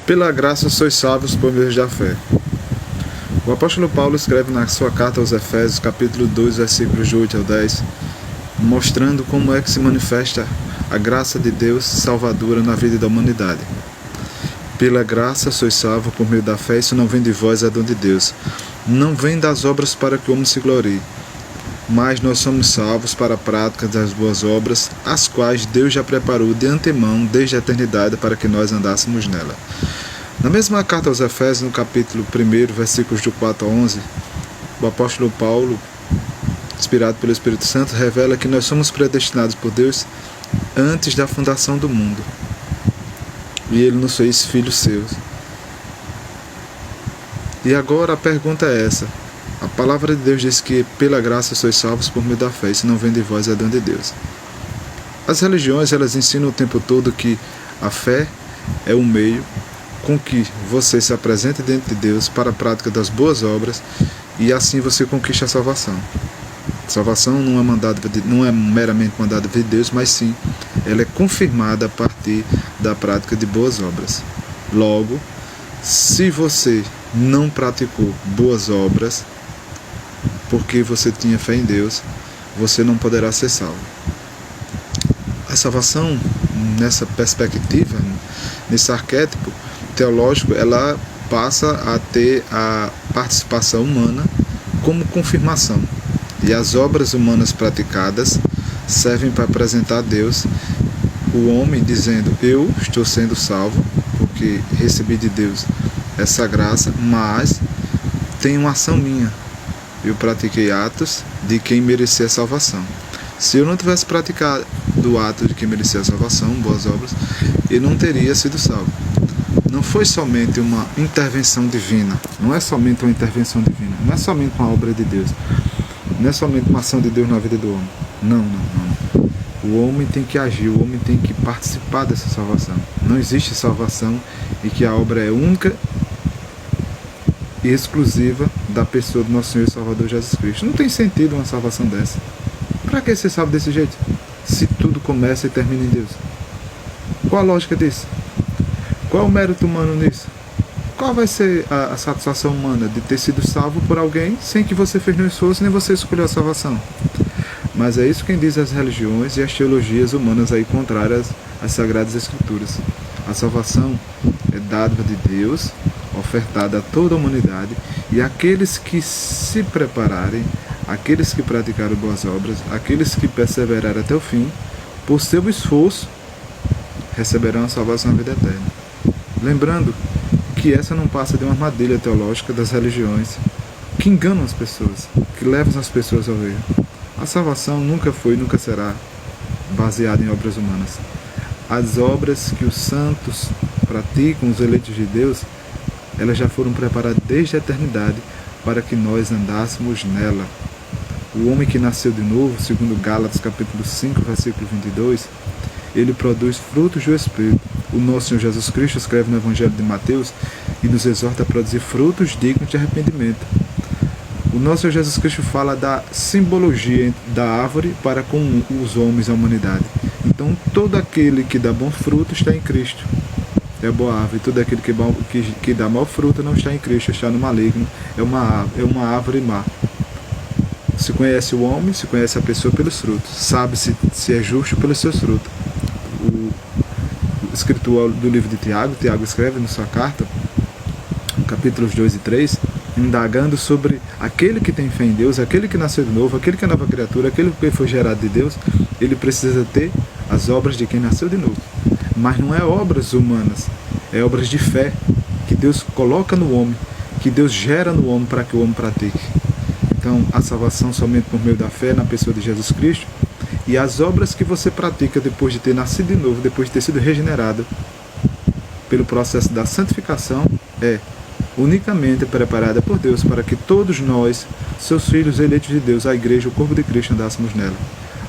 Pela graça sois salvos por meio da fé. O apóstolo Paulo escreve na sua carta aos Efésios, capítulo 2, versículos de 8 ao 10, mostrando como é que se manifesta a graça de Deus salvadora na vida da humanidade. Pela graça sois salvos por meio da fé, isso não vem de vós, é dom de Deus. Não vem das obras para que o homem se glorie, mas nós somos salvos para a prática das boas obras, as quais Deus já preparou de antemão, desde a eternidade, para que nós andássemos nela. Na mesma carta aos Efésios, no capítulo 1, versículos de 4 a 11, o apóstolo Paulo, inspirado pelo Espírito Santo, revela que nós somos predestinados por Deus antes da fundação do mundo. E Ele nos fez filhos seus. E agora a pergunta é essa. A palavra de Deus diz que pela graça sois salvos por meio da fé, isso não vem de vós, é dom de Deus. As religiões, elas ensinam o tempo todo que a fé é o meio com que você se apresente diante de Deus para a prática das boas obras e assim você conquista a salvação. Salvação não é meramente mandada de Deus, mas sim, ela é confirmada a partir da prática de boas obras. Logo, se você não praticou boas obras, porque você tinha fé em Deus, você não poderá ser salvo. A salvação, nessa perspectiva, nesse arquétipo teológico, ela passa a ter a participação humana como confirmação. E as obras humanas praticadas servem para apresentar a Deus, o homem dizendo: eu estou sendo salvo, porque recebi de Deus essa graça, mas tem uma ação minha. Eu pratiquei atos de quem merecia a salvação. Se eu não tivesse praticado o ato de quem merecia a salvação, boas obras, eu não teria sido salvo. Não foi somente uma intervenção divina, não é somente uma intervenção divina, não é somente uma obra de Deus, não é somente uma ação de Deus na vida do homem. Não. O homem tem que agir, o homem tem que participar dessa salvação. Não existe salvação e que a obra é única e exclusiva da pessoa do nosso Senhor e Salvador Jesus Cristo. Não tem sentido uma salvação dessa. Para que ser salvo desse jeito? Se tudo começa e termina em Deus. Qual a lógica disso? Qual o mérito humano nisso? Qual vai ser a satisfação humana de ter sido salvo por alguém sem que você fez nenhum esforço nem você escolheu a salvação? Mas é isso quem diz as religiões e as teologias humanas aí contrárias às Sagradas Escrituras. A salvação é dádiva de Deus, ofertada a toda a humanidade, e aqueles que se prepararem, aqueles que praticaram boas obras, aqueles que perseverarem até o fim, por seu esforço, receberão a salvação à vida eterna. Lembrando que essa não passa de uma armadilha teológica das religiões que enganam as pessoas, que levam as pessoas ao erro. A salvação nunca foi e nunca será baseada em obras humanas. As obras que os santos praticam, os eleitos de Deus, elas já foram preparadas desde a eternidade para que nós andássemos nela. O homem que nasceu de novo, segundo Gálatas capítulo 5, versículo 22, ele produz frutos do Espírito. O nosso Senhor Jesus Cristo escreve no Evangelho de Mateus e nos exorta a produzir frutos dignos de arrependimento. O nosso Senhor Jesus Cristo fala da simbologia da árvore para com os homens, a humanidade. Então, todo aquele que dá bom fruto está em Cristo. É boa árvore. Todo aquele que dá mau fruto não está em Cristo, está no maligno. É uma árvore má. Se conhece o homem, se conhece a pessoa pelos frutos. Sabe se é justo pelos seus frutos. O escritor do livro de Tiago escreve na sua carta, capítulos 2 e 3, indagando sobre aquele que tem fé em Deus, aquele que nasceu de novo, aquele que é nova criatura, aquele que foi gerado de Deus, ele precisa ter as obras de quem nasceu de novo. Mas não é obras humanas, é obras de fé que Deus coloca no homem, que Deus gera no homem para que o homem pratique. Então, a salvação somente por meio da fé na pessoa de Jesus Cristo, e as obras que você pratica depois de ter nascido de novo, depois de ter sido regenerado pelo processo da santificação, é unicamente preparada por Deus para que todos nós, seus filhos eleitos de Deus, a igreja, o corpo de Cristo, andássemos nela.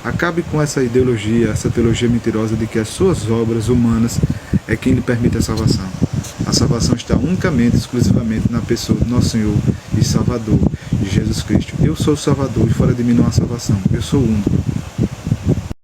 Acabe com essa ideologia, essa teologia mentirosa de que as suas obras humanas é quem lhe permite a salvação. A salvação está unicamente, exclusivamente na pessoa do nosso Senhor e Salvador, de Jesus Cristo. Eu sou o Salvador e fora de mim não há salvação. Eu sou o único.